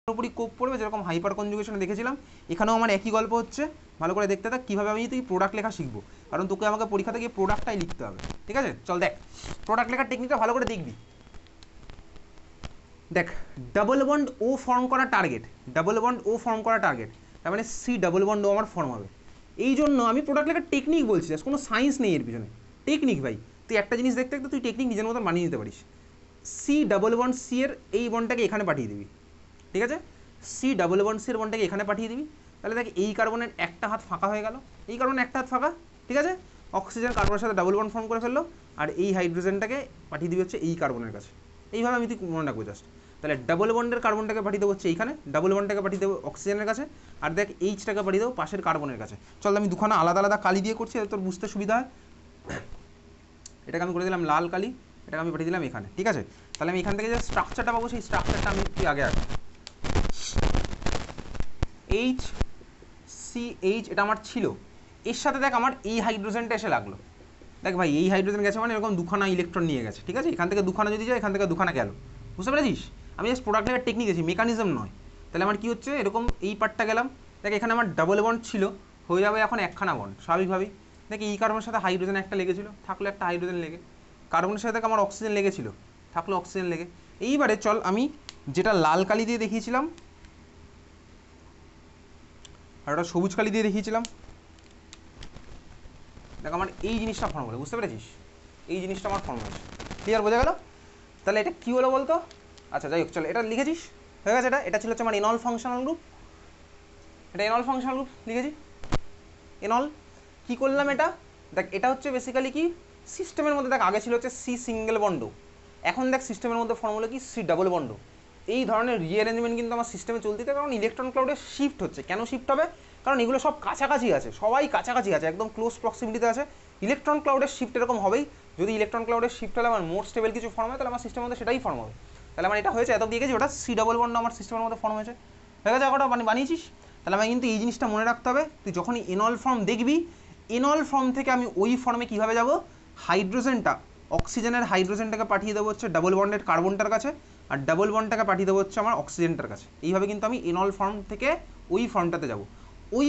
পুরোপুরি কোপ পড়বে, যেরকম হাইপার কনজুগেশনে দেখেছিলাম। এখানেও আমার একই গল্প হচ্ছে, ভালো করে দেখতে থাক কীভাবে আমি তুই প্রোডাক্ট লেখা শিখবো, কারণ তোকে আমাকে পরীক্ষাতে গিয়ে প্রোডাক্টটাই লিখতে হবে, ঠিক আছে? চল দেখ প্রোডাক্ট লেখার টেকনিকটা ভালো করে দেখবি। দেখ, ডাবল বন্ড ও ফর্ম করা টার্গেট, ডাবল বন্ড ও ফর্ম করা টার্গেট, তার মানে সি ডাবল বন্ড ও আমার ফর্ম হবে। এই জন্য আমি প্রোডাক্ট লেখার টেকনিক বলছি, কোনো সায়েন্স নেই এর পিছনে, টেকনিক ভাই। তুই একটা জিনিস দেখতে দেখতে তুই টেকনিক নিজের মতন বানিয়ে নিতে পারিস। সি ডাবল বন্ড সি এর এই বন্ডটাকে এখানে পাঠিয়ে দিবি, ঠিক আছে? সি ডাবল বন্ড সি এর বন্ডটাকে এখানে পাঠিয়ে দিবি, তাহলে দেখ এই কার্বনের একটা হাত ফাঁকা হয়ে গেল, এই কার্বনের একটা হাত ফাঁকা, ঠিক আছে? অক্সিজেন কার্বনের সাথে ডাবল বন্ড ফর্ম করে ফেললো, আর এই হাইড্রোজেনটাকে পাঠিয়ে দিবি হচ্ছে এই কার্বনের কাছে। এইভাবে আমি তুই মনে রাখবো জাস্ট। তাহলে ডাবল বন্ডের কার্বনটাকে পাঠিয়ে দেবো হচ্ছে এইখানে, ডাবল বন্ডটাকে পাঠিয়ে দেবো অক্সিজেনের কাছে, আর দেখ এইচটাকে পাঠিয়ে দেবো পাশের কার্বনের কাছে। চল আমি দুখানা আলাদা আলাদা কালি দিয়ে করছি, তোর বুঝতে সুবিধা হয়। এটাকে আমি করে দিলাম লাল কালি, এটাকে আমি পাঠিয়ে দিলাম এখানে, ঠিক আছে? তাহলে আমি এখান থেকে যে স্ট্রাকচারটা পাবো সেই স্ট্রাকচারটা আমি কি আগে আগে এইচ সি এইচ এটা আমার ছিল, এর সাথে দেখ আমার এই হাইড্রোজেনটা এসে লাগলো। দেখ ভাই এই হাইড্রোজেন গেছে মানে এরকম দুখানা ইলেকট্রন নিয়ে গেছে, ঠিক আছে? এখান থেকে দুখানা যদি যায় এখান থেকে দুখানা গেল, বুঝতে পেরেছিস? আমি জাস্ট প্রোডাক্ট লেখার টেকনিক আছি, মেকানিজম নয়। তাহলে আমার কী হচ্ছে, এরকম এই পার্টটা গেলাম, দেখ এখানে আমার ডাবল বন্ড ছিল, হয়ে যাবে এখন একখানা বন্ড স্বাভাবিকভাবেই। দেখ এই কার্বনের সাথে হাইড্রোজেন একটা লেগেছিলো, থাকলো একটা হাইড্রোজেন লেগে, কার্বনের সাথে আমার অক্সিজেন লেগেছিলো, থাকলো অক্সিজেন লেগে। এইবারে চল আমি যেটা লাল কালি দিয়ে দেখিয়েছিলাম আর ওটা সবুজ কালি দিয়ে দেখিয়েছিলাম, দেখ আমার এই জিনিসটা ফর্ম হলো, বুঝতে পেরেছিস? এই জিনিসটা আমার ফর্ম হয়েছে, ক্লিয়ার, বোঝা গেল? তাহলে এটা কী হলো বলতো? আচ্ছা যাই হোক, চলো এটা লিখেছিস, হয়ে গেছে। এটা ছিল হচ্ছে আমার এনল ফাংশনাল গ্রুপ, এটা এনল ফাংশনাল গ্রুপ লিখেছি। এনল কী করলাম এটা, দেখ এটা হচ্ছে বেসিক্যালি কি সিস্টেমের মধ্যে, দেখ আগে ছিল হচ্ছে সি সিঙ্গেল বন্ড, এখন দেখ সিস্টেমের মধ্যে ফর্ম হলো কি সি ডাবল বন্ড। এই ধরনের রিঅ্যারেঞ্জমেন্ট কিন্তু আমার সিস্টেমে চলতে, কারণ ইলেকট্রন ক্লাউডে শিফট হচ্ছে। কেন শিফট হবে? কারণ এগুলো সব কাছাকাছি আছে, সবাই কাছাকাছি আছে, একদম ক্লোজ প্রক্সিমিটিতে আছে। ইলেকট্রন ক্লাউডের শিফট এরকম হবেই। যদি ইলেকট্রন ক্লাউডের শিফট হলে আমার মোর স্টেবল কিছু ফর্ম হয়, তাহলে আমার সিস্টেমের মধ্যে সেটাই ফর্ম হবে। তাহলে আমার এটা হয়েছে, এত দিয়ে গেছি, ওটা সি ডাবল বন্ড আমার সিস্টেমের মধ্যে ফর্ম হয়েছে, হয়ে গেছে। একটা বানিয়েছিস, তাহলে আমার কিন্তু এই জিনিসটা মনে রাখতে হবে। তুই যখনই এনল ফর্ম দেখবি, এনল ফর্ম থেকে আমি ওই ফর্মে কীভাবে যাব, হাইড্রোজেনটা অক্সিজেনের হাইড্রোজেনটাকে পাঠিয়ে দেবো হচ্ছে ডাবল বন্ডের কার্বনটার কাছে, আর ডাবল বন্ডটাকে পাঠিয়ে দেবো হচ্ছে আমার অক্সিজেনটার কাছে। এইভাবে কিন্তু আমি এনল ফর্ম থেকে ওই ফর্মটাতে যাব। ওই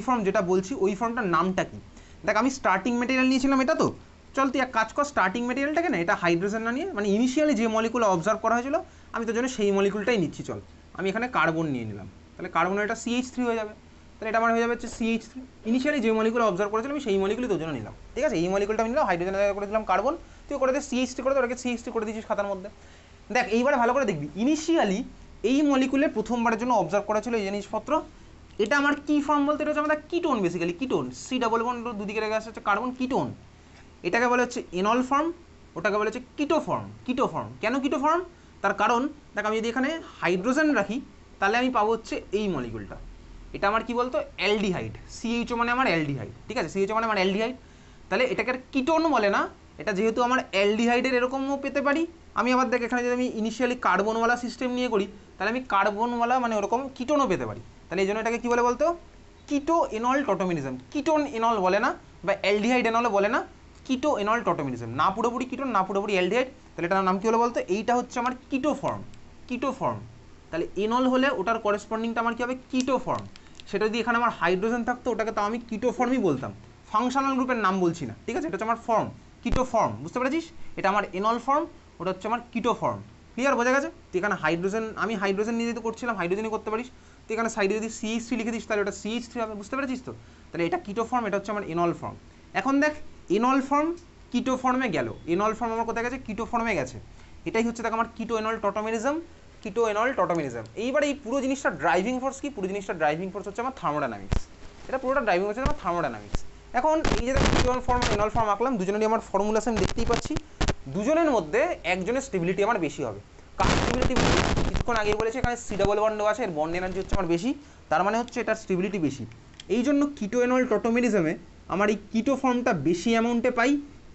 ফর্ম যেটা বলছি, ওই ফর্মটার নামটা কি? দেখ আমি স্টার্টিং মেটেরিয়াল নিয়েছিলাম এটা, তো চল তুই এক কাজ কর, স্টার্টিং মেটেরিয়ালটাকে না এটা হাইড্রোজেন না নিয়ে, মানে ইনিশিয়ালি যে মলিকুল অবজার্ভ করা হয়েছিল আমি তোর জন্য সেই মলিকুলটাই নিচ্ছি। চল আমি এখানে কার্বন নিয়ে নিলাম, তাহলে কার্বনের এটা CH3 হয়ে যাবে, তাহলে এটা আমার হয়ে যাবে হচ্ছে CH3। ইনিশিয়ালি যে মলিকুল অবজার্ভ করেছিলাম আমি সেই মলিকুলই তোর জন্য নিলাম, ঠিক আছে? এই মলিকুলটা আমি নিলাম, হাইড্রোজেনের জায়গায় করে দিলাম কার্বন, তুই করে দে CH3 করে দে, ওটাকে CH3 করে দিয়েছিস খাতার মধ্যে। দেখ এইবারে ভালো করে দেখবি, ইনিশিয়ালি এই মলিকুলের প্রথমবারের জন্য অবজার্ভ করা ছিল এই জিনিসপত্র। এটা আমার কি ফর্ম বলতে, এটা হচ্ছে আমাদের ketone, basically ketone, C double bond দুদিকে রেখে আসছে হচ্ছে কার্বন, কিটোন। এটাকে বলে হচ্ছে এনল ফর্ম, ওটাকে বলে হচ্ছে কিটো ফর্ম। কিটো ফর্ম কেন কিটো ফর্ম? তার কারণ দেখ আমি যদি এখানে হাইড্রোজেন রাখি তাহলে আমি পাবো হচ্ছে এই মলিকুলটা, এটা আমার কি বলতো অ্যালডিহাইড, CHO মানে আমার অ্যালডিহাইড, ঠিক আছে? CHO মানে আমার অ্যালডিহাইড, তাহলে এটাকে আর কিটোন বলে না, এটা যেহেতু আমার অ্যালডিহাইডের এরকমও পেতে পারি আমি। আবার দেখ এখানে যদি আমি ইনিশিয়ালি কার্বনওয়ালা সিস্টেম নিয়ে করি তাহলে আমি কার্বনওয়ালা মানে ওরকম কিটোনও পেতে পারি। তাহলে এই জন্য এটাকে কী বলে বলতো, কিটো এনল টটোমিনিজম। কিটোন এনল বলে না, বা অ্যালডিহাইড এনলও বলে না, কিটো এনল টটোমিনিজম, না পুরোপুরি কিটোন না পুরোপুরি অ্যালডিহাইড। তাহলে এটার নাম কী হলো বলতো, এইটা হচ্ছে আমার কিটো ফর্ম, কিটো ফর্ম। তাহলে এনল হলে ওটার করেসপন্ডিংটা আমার কী হবে, কিটো ফর্ম। সেটা যদি এখানে আমার হাইড্রোজেন থাকতো ওটাকে তাও আমি কিটো ফর্মই বলতাম, ফাংশনাল গ্রুপের নাম বলছি না, ঠিক আছে? এটা হচ্ছে আমার ফর্ম, কিটো ফর্ম, বুঝতে পেরেছিস? এটা আমার এনল ফর্ম, ওটা হচ্ছে আমার কিটো ফর্ম, ক্লিয়ার, বোঝা গেছে? তো এখানে হাইড্রোজেন, আমি হাইড্রোজেন নিয়ে যেতে করছিলাম, হাইড্রোজেনই করতে পারিস। তো এখানে সাইডে যদি CH3 লিখে দিস তাহলে ওটা CH3 হবে, বুঝতে পেরেছিস তো? তাহলে এটা কিটো ফর্ম, এটা হচ্ছে আমার এনল ফর্ম। এখন দেখ এনল ফর্ম কিটো ফর্মে গেল, এনল ফর্ম আমার কোথায় গেছে, কিটো ফর্মে গেছে। এটাই হচ্ছে দেখ আমার কিটো এনল টটোমিনিজম, কিটো এনল টটোমিনিজম। এইবার এই পুরো জিনিসটা ড্রাইভিং ফোর্স কি, পুরো জিনিসটা ড্রাইভিং ফোর্স হচ্ছে আমার থার্মোডাইনামিক্স। এটা পুরোটা ড্রাইভিং হচ্ছে আমার থার্মোডাইনামিক্স। এখন এই যে কিটো ফর্ম এনল ফর্ম আঁকলাম, দুজনেরই আমার ফর্মুলেশন দেখতেই পাচ্ছি। দুজনের মধ্যে একজনের স্টেবিলিটি আমার বেশি হবে। কার স্টেবিলিটি বেশি? কিছুক্ষণ আগে বলেছে এখানে সি ডাবল বন্ড আছে, এর বন্ড এনার্জি হচ্ছে আমার বেশি, তার মানে হচ্ছে এটার স্টেবিলিটি বেশি। এই জন্য কিটো এনল টটোমিনিজমে আমার এই কিটো ফর্মটা বেশি অ্যামাউন্টে পাই,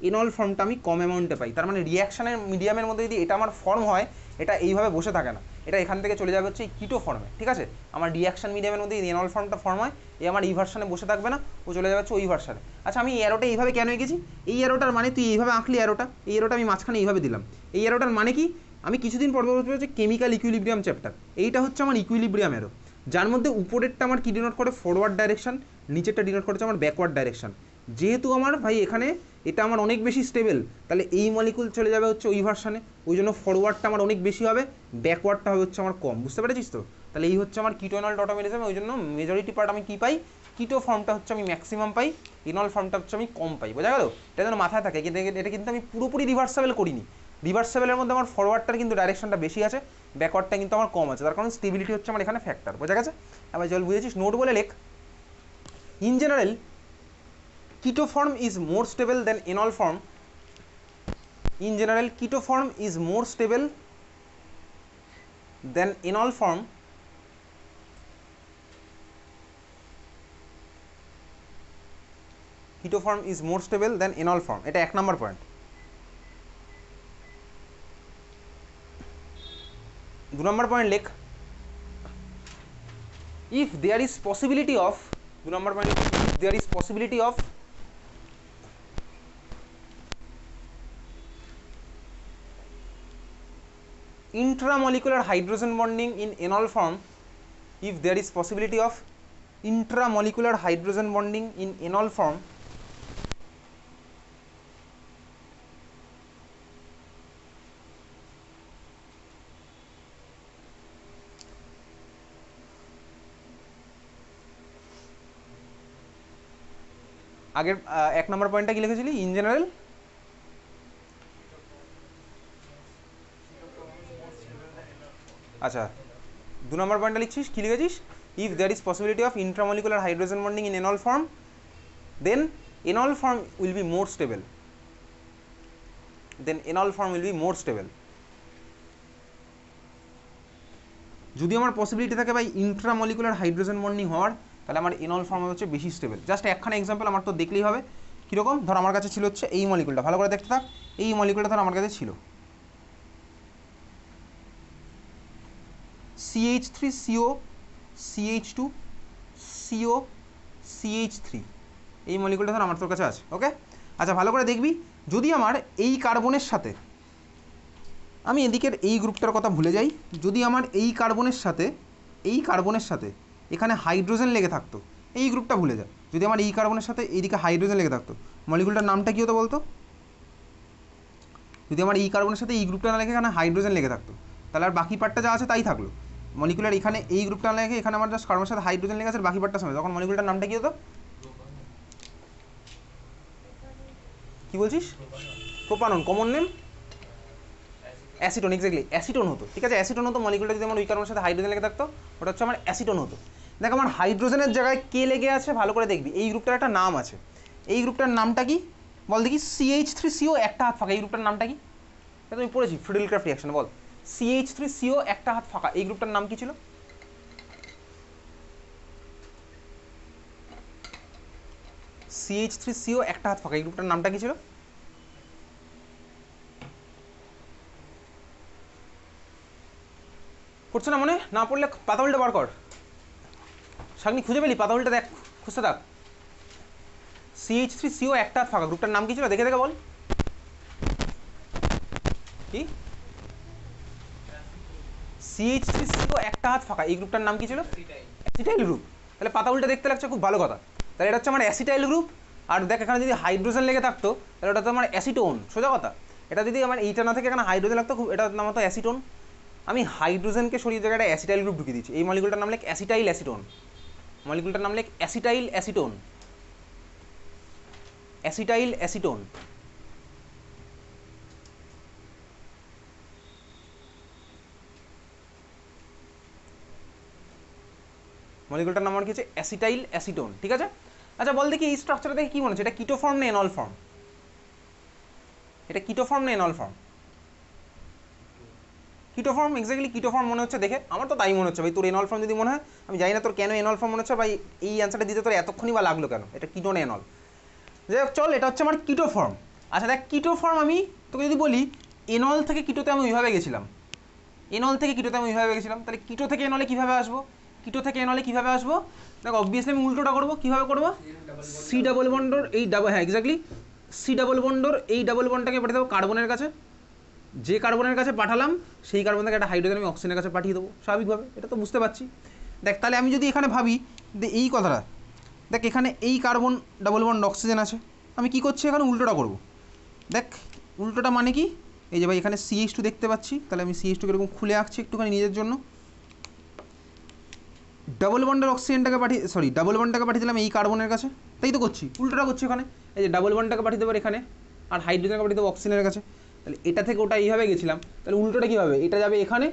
এনল ফর্মটা আমি কম অ্যামাউন্টে পাই। তার মানে রিয়াকশানের মিডিয়ামের মধ্যে যদি এটা আমার ফর্ম হয়, এটা এইভাবে বসে থাকে না, এটা এখান থেকে চলে যাবে হচ্ছে এই কিটো ফর্মে, ঠিক আছে? আমার রিয়াকশান মিডিয়ামের মধ্যে এই এনল ফর্মটা ফর্ম হয়, এই আমার এই ভার্সানে বসে থাকবে না, ও চলে যাবে হচ্ছে ওই ভার্সানে। আচ্ছা আমি অ্যারোটা এইভাবে কেন এঁকেছি? এই অ্যারোটার মানে তুই এইভাবে আঁকলি, অ্যারোটা, এই অ্যারোটা আমি মাঝখানে এইভাবে দিলাম। এই অ্যারোটার মানে কি, আমি কিছুদিন পর বলতে হচ্ছে কেমিক্যাল ইকুইলিব্রিয়াম চ্যাপ্টার, এইটা হচ্ছে আমার ইকুইলিব্রিয়াম অ্যারো, যার মধ্যে উপরেরটা আমার কি ডিনোট করে ফরওয়ার্ড ডাইরেকশন, নিচেরটা ডিনোট করেছে আমার ব্যাকওয়ার্ড ডাইরেকশন। যেহেতু আমার ভাই এখানে এটা আমার অনেক বেশি স্টেবল, তাহলে এই মলিকুল চলে যাবে হচ্ছে ওই ভার্সানে, ওই জন্য ফরওয়ার্ডটা আমার অনেক বেশি হবে, ব্যাকওয়ার্ডটা হবে হচ্ছে আমার কম। বুঝতে পেরেছিস তো? তাহলে এই হচ্ছে আমার কিটো এনল টটোমেরিজম, ওই জন্য মেজরিটি পার্ট আমি কী পাই, কিটো ফর্মটা হচ্ছে আমি ম্যাক্সিমাম পাই, ইনল ফর্মটা হচ্ছে আমি কম পাই। বোঝা গেল? এটা যেন মাথায় থাকে, কিন্তু এটা কিন্তু আমি পুরোপুরি রিভার্সেবল করিনি। রিভার্সেবলের মধ্যে আমার ফরওয়ার্ডটার কিন্তু ডাইরেকশনটা বেশি আছে, ব্যাকওয়ার্ডটা কিন্তু আমার কম আছে, তার কারণ স্টেবিলিটি হচ্ছে আমার এখানে ফ্যাক্টর। বোঝা গেছে? এবার চল বুঝেছিস, নোট বলে লেখ। In general keto form is more stable than enol form. In general, keto form is more stable than enol form. Keto form is more stable than enol form. এটা 1 নম্বর পয়েন্ট। 2 নম্বর point লেখ, if there is possibility of, 2 number point, if there is possibility of intramolecular hydrogen bonding in enol form, if there is possibility of intramolecular hydrogen bonding in enol form, আগের 1 নম্বর পয়েন্টটা কি লিখেছিলি? In general আচ্ছা 2 নম্বর পয়েন্টটা লিখছিস, কি লিখেছিস? If there is possibility of intramolecular hydrogen bonding in enol form, then enol form will be more stable, then enol form will be more stable. যদি আমার পসিবিলিটি থাকে ভাই ইন্ট্রামলিকুলার হাইড্রোজেন বন্ডিং হওয়ার, তাহলে আমার এনল ফর্ম হচ্ছে বেশি স্টেবল। জাস্ট একখানা এক্সাম্পল আমার তো দেখলেই হবে। কীরকম? ধর আমার কাছে ছিল হচ্ছে এই মলিকুলটা, ভালো করে দেখতে থাক, এই মলিকুলটা ধর আমার কাছে ছিল CH3CO CH2 CO CH3, এই মলিকুলটা ধর আমার তোর কাছে আছে। ওকে, আচ্ছা ভালো করে দেখবি, যদি আমার এই কার্বনের সাথে, আমি এদিকের এই গ্রুপটার কথা ভুলে যাই, যদি আমার এই কার্বনের সাথে এখানে হাইড্রোজেন লেগে থাকতো, এই গ্রুপটা ভুলে যা, যদি আমার এই কার্বনের সাথে এইদিকে হাইড্রোজেন লেগে থাকতো, মলিকুলটার নামটা কী হতো বলতো? যদি আমার এই কার্বনের সাথে এই গ্রুপটা না লেগে এখানে হাইড্রোজেন লেগে থাকতো, তাহলে আর বাকি পার্টটা যা আছে তাই থাকলো। মলিকুলার এখানে এই গ্রুপটা না লেগে এখানে আমার জাস্ট কার্বনের সাথে হাইড্রোজেন লেগে আছে, বাকি পার্টটা সময়, তখন মলিকুলটার নামটা কী হতো? কি বলছিস? Propanone, common name acetone, exactly acetone হতো। ঠিক আছে, অ্যাসিটোন হতো মলিকুলটা যদি আমার ওই কার্বনের সাথে হাইড্রোজেন লেগে থাকতো, ওটা হচ্ছে আমার অ্যাসিটোন হতো। দেখ আমার হাইড্রোজেনের জায়গায় কে লেগে আছে ভালো করে দেখবি, এই গ্রুপটার একটা নাম আছে, এই গ্রুপটার নামটা কি বল দেখি? CH3CO একটা হাত ফাঁকা, এই গ্রুপটার নামটা কি? এটা তুমি পড়েছি ফ্রিডেল-ক্রাফট রিঅ্যাকশন, বল CH3CO একটা হাত ফাঁকা, এই গ্রুপটার নাম কি ছিল? CH3CO একটা হাত ফাঁকা, এই গ্রুপটার নামটা কি ছিল? পড়ছে না মনে? না পড়লে পাতা উল্টে বার কর, সামনে খুঁজে পেলি? পাতা উল্টে দেখ, খুঁজতে থাক। CH3CO একটা হাত ফাঁকা, গ্রুপটার নাম কি ছিল? দেখে দেখে বল কি? CH3CO একটা হাত ফাঁকা, এই গ্রুপটার নাম কি ছিল? Acetyl group. তাহলে পাতা উল্টে দেখতে লাগছে, খুব ভালো কথা। তাহলে এটা হচ্ছে আমার অ্যাসিটাইল গ্রুপ, আর দেখ এখানে যদি হাইড্রোজেন লেগে থাকতো তাহলে ওটা তো আমার অ্যাসিটোন, সোজা কথা। এটা যদি আমার এইটা না থেকে এখানে হাইড্রোজেন লাগতো, খুব এটার নাম হতো অ্যাসিটোন। আমি হাইড্রোজেনকে সরিয়ে জায়গাটা অ্যাসিটাইল গ্রুপ ঢুকিয়ে দিচ্ছি, এই মলিকুলটার নাম লেখ অ্যাসিটাইল অ্যাসিটোন, মলিকুলটার নাম লেখ অ্যাসিটাইল অ্যাসিটোন, অ্যাসিটাইল অ্যাসিটোন। মলিকুলটার নাম আমার কি হচ্ছে? Acetyl acetone. ঠিক আছে, আচ্ছা বল দেখি এই স্ট্রাকচারটা দেখে কী মনে হচ্ছে? এটা কিটো ফর্ম না এনল ফর্ম? এটা কিটো ফর্ম না এনল ফর্ম? কিটো ফর্ম, এক্স্যাক্টলি কিটো ফর্ম মনে হচ্ছে দেখে, আমার তো তাই মনে হচ্ছে ভাই। তোর এনল ফর্ম যদি মনে হয়, আমি জানি না তোর কেন এনল ফর্ম মনে হচ্ছে ভাই, এই অ্যান্সারটা দিতে তোর এতক্ষণই বা লাগলো কেন? এটা কিটো না এনল? যাই হোক চল, এটা হচ্ছে আমার কিটো ফর্ম। আচ্ছা দেখ, কিটো ফর্ম আমি তোকে যদি বলি এনল থেকে কিটোতে আমি ওইভাবে গেছিলাম, এনল থেকে কিটোতে আমি ওইভাবে গেছিলাম, তাহলে কিটো থেকে এনলে কীভাবে আসবো? কিটো থেকে এনলে কীভাবে আসবো? দেখ অবভিয়াসলি আমি উল্টোটা করবো। কীভাবে করবো? সি ডাবল বন্ডর এই ডাবল, হ্যাঁ এক্স্যাক্টলি, সি ডাবল বন্ডর এই ডাবল বন্ডটাকে পাঠিয়ে দেবো কার্বনের কাছে, যে কার্বনের কাছে পাঠালাম সেই কার্বন থেকে একটা হাইড্রোজেন আমি অক্সিজেনের কাছে পাঠিয়ে দেবো স্বাভাবিকভাবে, এটা তো বুঝতে পারছি। দেখ তাহলে আমি যদি এখানে ভাবি যে এই কথাটা, দেখ এখানে এই কার্বন ডাবল বন্ড অক্সিজেন আছে, আমি কি করছি এখানে উল্টোটা করব। দেখ উল্টোটা মানে কি, এই যে ভাই এখানে CH2 দেখতে পাচ্ছি, তাহলে আমি CH2 এরকম খুলে আঁকছি একটুখানি নিজের জন্য। ডাবল বন্ডের অক্সিজেনটাকে ডাবল বন্ডটাকে পাঠিয়ে দিলাম এই কার্বনের কাছে, তাই তো করছি, উল্টোটা করছি ওখানে। এই যে ডাবল বন্ডটাকে পাঠিয়ে দেবো এখানে, আর হাইড্রোজেনকে পাঠিয়ে দেবো অক্সিজেনের কাছে। তাহলে এটা থেকে ওটা এইভাবে গেছিলাম, তাহলে উল্টোটা কী হবে, এটা যাবে এখানে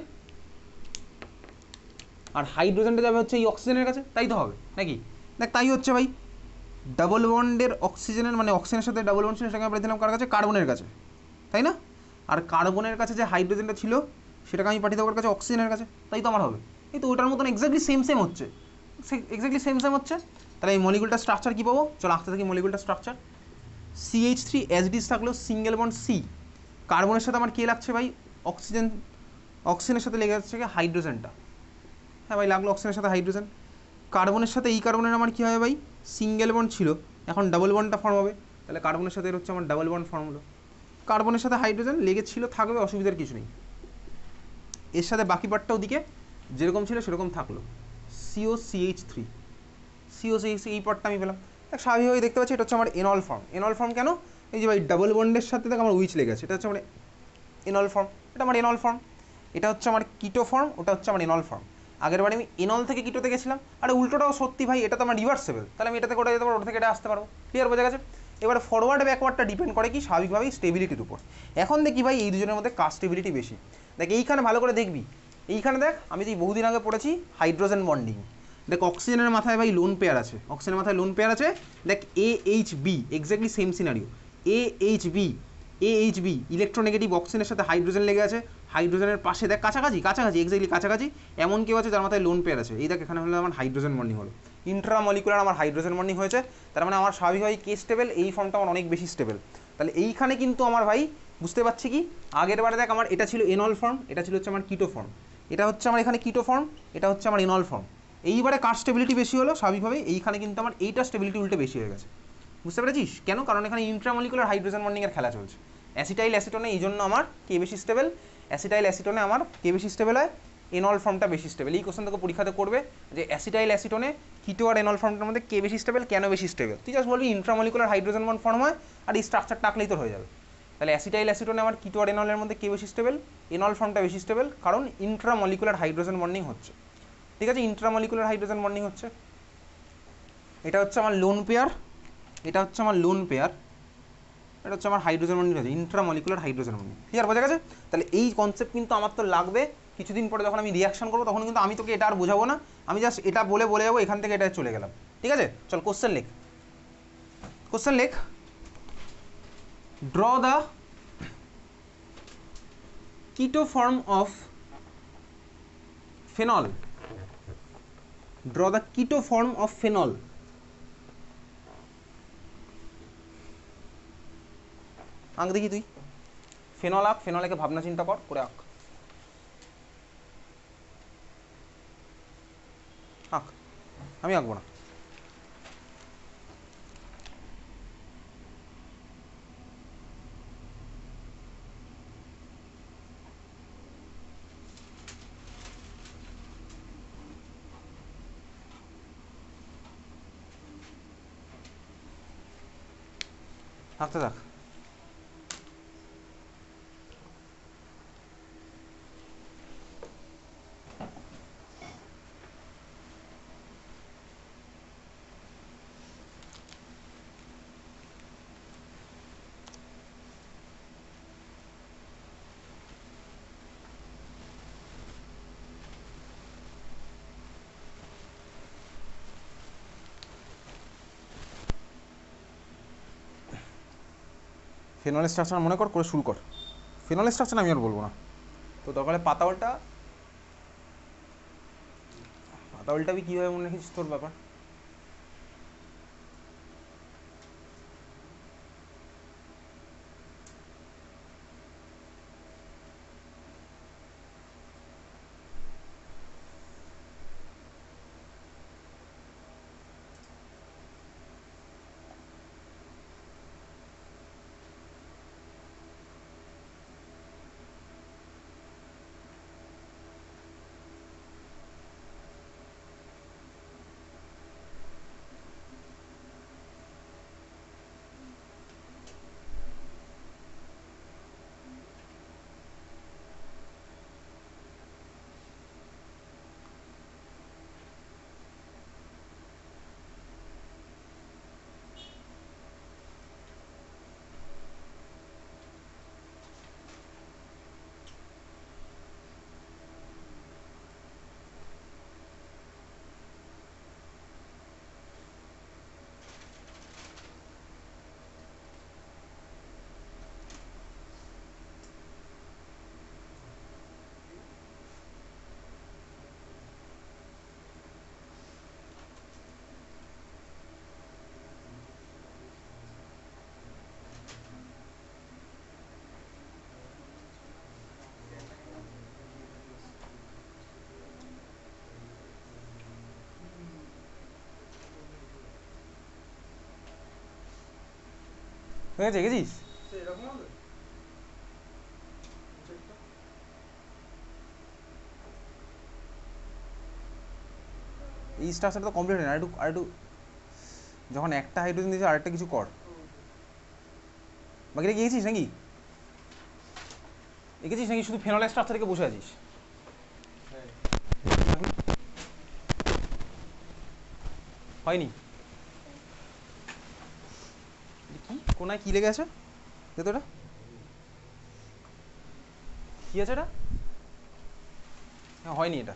আর হাইড্রোজেনটা যাবে হচ্ছে এই অক্সিজেনের কাছে, তাই তো হবে নাকি। দেখ তাই হচ্ছে ভাই, ডাবল বন্ডের অক্সিজেনের মানে অক্সিজেনের সাথে ডাবল বন্ড সেটাকে পাঠিয়ে দিলাম কার কাছে, কার্বনের কাছে, তাই না। আর কার্বনের কাছে যে হাইড্রোজেনটা ছিল সেটাকে আমি পাঠিয়ে দেবো ওর কাছে অক্সিজেনের কাছে, তাই তো আমার হবে। এই তো ওটার মতন এক্স্যাক্টলি সেম হচ্ছে, এক্স্যাক্টলি সেম হচ্ছে। তাহলে এই মলিকুলটার স্ট্রাকচার কী পাবো, চলো আঁকতে থাকি মলিকুলটার স্ট্রাকচার। CH3 অ্যাসিডিস থাকলেও সিঙ্গেল বন্ড C, কার্বনের সাথে আমার কে লাগছে ভাই, অক্সিজেন, অক্সিজেনের সাথে লেগে যাচ্ছে হাইড্রোজেনটা। হ্যাঁ ভাই লাগলো অক্সিজেনের সাথে হাইড্রোজেন। কার্বনের সাথে এই কার্বনের আমার কী হবে ভাই, সিঙ্গেল বন্ড ছিল, এখন ডাবল বন্ডটা ফর্ম হবে, তাহলে কার্বনের সাথে এর হচ্ছে আমার ডাবল বন্ড ফর্ম হলো। কার্বনের সাথে হাইড্রোজেন লেগেছিল, থাকবে, অসুবিধার কিছু নেই। এর সাথে বাকি পার্টটা ওদিকে যেরকম ছিল সেরকম থাকলো, COCH3, এই পার্টটা আমি পেলাম। দেখ স্বাভাবিকভাবে দেখতে পাচ্ছি এটা হচ্ছে আমার এনল ফর্ম। এনল ফর্ম কেন, এই যে ভাই ডাবল বন্ডের সাথে দেখ আমার উইচ লেগে আছে, এটা হচ্ছে আমার এনল ফর্ম, এটা আমার এনল ফর্ম। এটা হচ্ছে আমার কিটো ফর্ম, ওটা হচ্ছে আমার এনল ফর্ম। আগের বারে আমি এনল থেকে কিটোতে গেছিলাম, আরে উল্টোটাও সত্যি ভাই, এটা তো আমার রিভার্সেবল, তাহলে আমি এটা থেকে ওটা যেতে পারবো, ওটা থেকে এটা আসতে পারবো। ক্লিয়ার, বোঝা গেছে। এবারে ফরওয়ার্ড ব্যাকওয়ার্ডটা ডিপেন্ড করে কি স্বাভাবিকভাবেই স্টেবিলিটির উপর। এখন দেখি ভাই এই দুজনের মধ্যে কার স্টেবিলিটি বেশি। দেখ এইখানে ভালো করে দেখবি, এইখানে দেখ আমি যে বহুদিন আগে পড়েছি হাইড্রোজেন বন্ডিং, দেখ অক্সিজেনের মাথায় ভাই লোন পেয়ার আছে, অক্সিজেনের মাথায় লোন পেয়ার আছে। দেখ AHB exactly same scenario, AHB electronegative অক্সিজেনের সাথে হাইড্রোজেন লেগে আছে, হাইড্রোজেনের পাশে দেখ কাছাকাছি এক্স্যাক্টলি কাছাকাছি এমন কেউ আছে যার মাথায় লোন পেয়ার আছে। এই দেখ এখানে হলো আমার হাইড্রোজেন বন্ডিং হলো, ইন্ট্রামলিকুলার আমার হাইড্রোজেন বন্ডিং হয়েছে, তার মানে আমার স্বাভাবিকভাবে কে স্টেবল, এই ফর্মটা আমার অনেক বেশি স্টেবল। তাহলে এইখানে কিন্তু আমার ভাই বুঝতে পারছি কি, আগের বারে দেখ আমার এটা ছিল এনল ফর্ম, এটা ছিল হচ্ছে আমার কিটো ফর্ম, এটা হচ্ছে আমার এখানে কিটো ফর্ম, এটা হচ্ছে আমার এনল ফর্ম। এইবারে কার স্টেবিলিটি বেশি হলো, স্বাভাবিকভাবে এইখানে কিন্তু আমার এইটা স্টেবিলিটি উল্টে বেশি হয়ে গেছে। বুঝতে পেরেছিস কেন, কারণ এখানে ইন্ট্রামলিকুলার হাইড্রোজেন বন্ডিংয়ের খেলা চলছে। অ্যাসিটাইল অ্যাসিটোনে এই জন্য আমার কে বেশি স্টেবল, অ্যাসিটাইল অ্যাসিটোনে আমার কে বেশি স্টেবল হয়, এনল ফর্মটা বেশি স্টেবল। এই কোশ্চেন তোকে পরীক্ষাতে করবে যে অ্যাসিটাইল অ্যাসিটোনে কিটো আর এনল ফর্মটার মধ্যে কে বেশি স্টেবল, কেন বেশি স্টেবল, তুই জাস্ট বলবি ইন্ট্রামলিকুলার হাইড্রোজেন বন্ড ফর্ম হয় আর এই স্ট্রাকচারটা আঁকলেই তোর হয়ে যাবে। তাহলে অ্যাসিটাইল অ্যাসিটোনে আমার কিটো আর এনলের মধ্যে কে বেশি স্টেবল, এনল ফর্মটা বেশি স্টেবল, কারণ ইন্ট্রামলিকুলার হাইড্রোজেন বন্ডিং হচ্ছে। ঠিক আছে, ইন্ট্রামলিকুলার হাইড্রোজেন বন্ডিং হচ্ছে। এটা হচ্ছে আমার লোন পেয়ার, এটা হচ্ছে আমার লোন পেয়ার, এটা হচ্ছে আমার হাইড্রোজেন বন্ডিং হচ্ছে ইন্ট্রামলিকুলার হাইড্রোজেন বন্ডিং। ক্লিয়ার, বোঝা গেছে। তাহলে এই কনসেপ্ট কিন্তু আমার তো লাগবে, কিছুদিন পরে যখন আমি রিয়াকশন করবো তখন কিন্তু আমি তোকে এটা আর বোঝাবো না, আমি জাস্ট এটা বলে যাবো এখান থেকে এটা চলে গেলাম। ঠিক আছে, চল কোশ্চেন লেখ, কোশ্চেন লেখ। ড্র দ্য কিটো form of phenol, draw the কিটো ফর্ম অফ ফেনল। আঁক দেখি তুই, ফেনল আঁক, ফেনল একে ভাবনা চিন্তা কর করে আঁক, আঁক, আমি আঁকবো না। আঁকতে থাক। ফেনলের স্ট্রাকচার মনে কর, করে শুরু কর। ফেনলের স্ট্রাকচার আমি আর বলবো না, তো দরকার হলে পাতা উল্টা, পাতা উল্টাবি কীভাবে মনে রেখেছিস তোর ব্যাপার। হয়ে গেছে, গেছিস? এই স্ট্রাকচার তো কমপ্লিট হয় না, আরেকটু যখন একটা হাইড্রোজেন দিয়েছে আরেকটা কিছু কর। বাকিটা গিয়েছিস নাকি? এঁকেছিস নাকি শুধু ফেনলের স্ট্রাকচার থেকে বসে আছিস? হয়নি? কি কোনায় কি লেগে আছে দেখো এটা, কি আছে এটা? হ্যাঁ হয়নি, এটা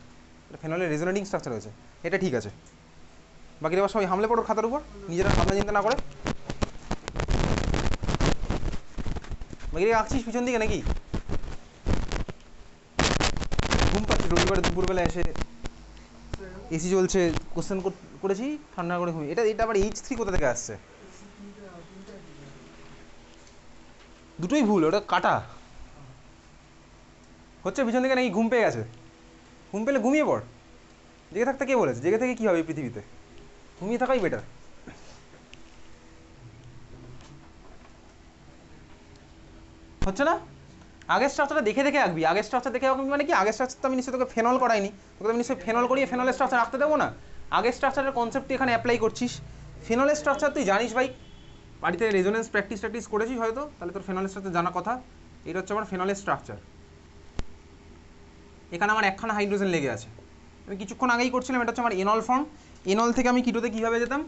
ফেনলের রেজোনেটিং স্ট্রাকচার হয়েছে, এটা ঠিক আছে। বাকিটা আবার সবাই হামলে পড়ো খাতার উপর, নিজেরা ভাবনা চিন্তা না করে। বাকি আঁকছিস পিছন দিকে নাকি? ঘুম পাচ্ছি রবিবার দুপুরবেলা এসে, এসি চলছে, কোশ্চেন করেছি ঠান্ডা করে ঘুমিয়ে। এটা আবার H3 কোথা থেকে আসছে? দুটোই ভুল, ওটা কাটা হচ্ছে পিছন থেকে নাকি। ঘুম পেয়ে গেছে, ঘুম পেলে ঘুমিয়ে পড়। জেগে থাকতে কে বলেছে? জেগে থেকে কী হবে এই পৃথিবীতে? ঘুমিয়ে থাকাই বেটার। হচ্ছে না? আগের স্ট্রাকচারটা দেখে দেখে আঁকবি। আগের স্ট্রাকচার দেখে আঁকবি মানে কি? আগের স্ট্রাকচার তো আমি নিশ্চয়ই তোকে ফেনল করাইনি, তোকে আমি নিশ্চয়ই ফেনল করিয়ে ফেনলের স্ট্রাকচার আঁকতে দেবো না। আগের স্ট্রাকচারের কনসেপ্ট তুই এখানে অ্যাপ্লাই করছিস। ফেনলের স্ট্রাকচার তুই জানিস ভাই, বাড়িতে রেজোনেন্স প্র্যাকটিস করেছিস হয়তো, তাহলে তোর ফেনলের স্ট্রাকচার জানা কথা। এটা হচ্ছে আমার ফেনলের স্ট্রাকচার। এখানে আমার একখানা হাইড্রোজেন লেগে আছে, আমি কিছুক্ষণ আগেই করছিলাম। এটা হচ্ছে আমার এনল ফর্ম। এনল থেকে আমি কিটোতে কীভাবে যেতাম?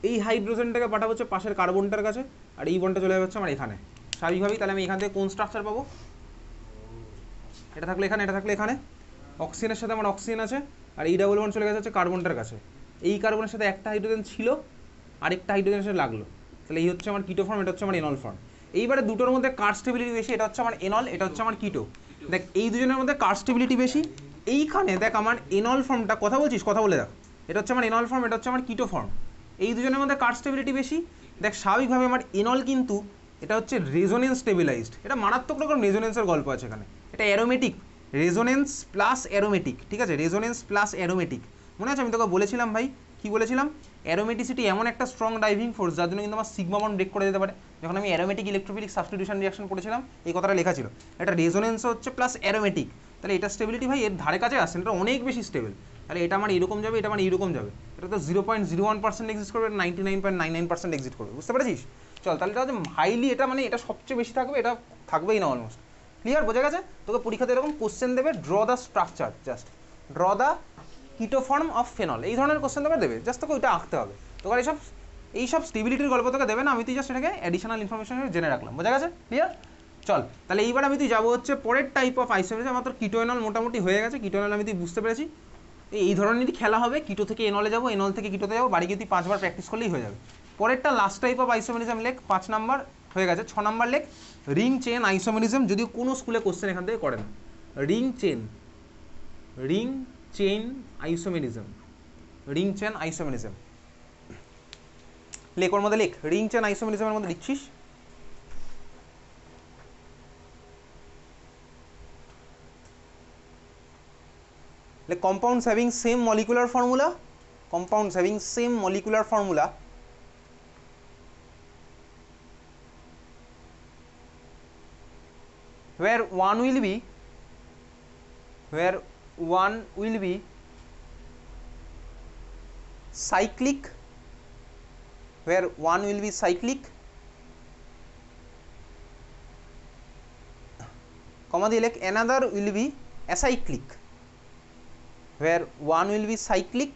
এই হাইড্রোজেনটাকে পাঠাবো হচ্ছে পাশের কার্বনটার কাছে, আর এই বনটা চলে যাবে হচ্ছে আমার এখানে স্বাভাবিকভাবেই। তাহলে আমি এখান থেকে কোন স্ট্রাকচার পাবো? এটা থাকলে এখানে, এটা থাকলে এখানে। অক্সিজেনের সাথে আমার অক্সিজেন আছে, আর এই ডাবল বন্ড চলে গেছে হচ্ছে কার্বনটার কাছে। এই কার্বনের সাথে একটা হাইড্রোজেন ছিল, আরেকটা হাইড্রোজেনের সাথে লাগলো, তাহলে এই হচ্ছে আমার কিটো ফর্ম, এটা হচ্ছে আমার এনল ফর্ম। এইবারে দুটোর মধ্যে কার স্টেবিলিটি বেশি? এটা হচ্ছে আমার এনল, এটা হচ্ছে আমার কিটো। দেখ এই দুজনের মধ্যে কার স্টেবিলিটি বেশি। এইখানে দেখ আমার এনল ফর্মটা, কথা বলছিস, কথা বলে দেখ। এটা হচ্ছে আমার এনল ফর্ম, এটা হচ্ছে আমার কিটো ফর্ম। এই দুজনের মধ্যে কার স্টেবিলিটি বেশি? দেখ স্বাভাবিকভাবে আমার এনল কিন্তু এটা হচ্ছে রেজোনেন্স স্টেবিলাইজড। এটা মারাত্মক রকম রেজোনেন্সের গল্প আছে এখানে। এটা অ্যারোমেটিক, রেজোনেন্স প্লাস অ্যারোমেটিক, ঠিক আছে? রেজোনেন্স প্লাস অ্যারোমেটিক, মনে আছে? আমি তোকে বলেছিলাম ভাই, কি বলেছিলাম? অ্যারোমেটিসিটি এমন একটা স্ট্রং ড্রাইভিং ফোর্স যার জন্য কিন্তু আমার সিগমা বন্ড ব্রেক করে দিতে পারে। যখন আমি অ্যারোমেটিক ইলেকট্রোফিলিক সাবস্টিটিউশন রিঅ্যাকশন পড়েছিলাম, এই কথাটা লেখা ছিল। এটা রেজোনেন্স হচ্ছে প্লাস অ্যারোমেটিক, তাহলে এটা স্টেবিলিটি ভাই এর ধারে কাছে আসছে, এটা অনেক বেশি স্টেবল। তাহলে এটা আমার এরকম যাবে, এটা আমার এইরকম যাবে। এটা তো 0.01% এক্সিস্ট করবে, 99.99% এক্সিস্ট করবে, বুঝতে পেরেছিস? চল, তাহলে এটা হচ্ছে হাইলি, এটা মানে এটা সবচেয়ে বেশি থাকবে, এটা থাকবেই না অলমোস্ট। ক্লিয়ার, বোঝা গেছে? তোকে পরীক্ষাতে এরকম কোশ্চেন দেবে, draw the structure, just draw the কিটো ফর্ম অফ ফেনল, এই ধরনের কোশ্চেন তোকে দেবে, জাস্ট তোকে ওইটা আঁকতে হবে। তোকে এইসব স্টেবিলিটির গল্প তোকে দেবে না, আমি তুই জাস্ট এটাকে অ্যাডিশনাল ইনফরমেশন জেনে রাখলাম, বোঝা গেছে? ক্লিয়ার? চল, তাহলে এইবার আমি তুই যাবো হচ্ছে পরের টাইপ অফ আইসোমেরিজম। আমার তোর কিটো এনল মোটামুটি হয়ে গেছে। কিটো এনল আমি তুই বুঝতে পেরেছি, এই ধরনেরই খেলা হবে। কিটো থেকে এনলে যাবো, এনল থেকে কিটোতে যাবো, বাড়ি গিয়ে তুই 5বার প্র্যাকটিস করলেই হয়ে যাবে। পরেরটা লাস্ট টাইপ অফ আইসোমেরিজম লেখ, 5 নাম্বার হয়ে গেছে। 6 নাম্বার লেখ রিং চেন আইসোমেরিজম, যদিও কোনো স্কুলে কোশ্চেন এখান থেকে করে না। Ring chain isomerism, ring chain isomerism লেখ। ওর মধ্যে লেখ রিং চেন আইসোমেরিজমের মধ্যে লিখছিস compounds having same molecular formula, compounds having same molecular formula where one will be cyclic, where one will be cyclic, comma দিয়ে লেখ another will be acyclic, where one will be cyclic,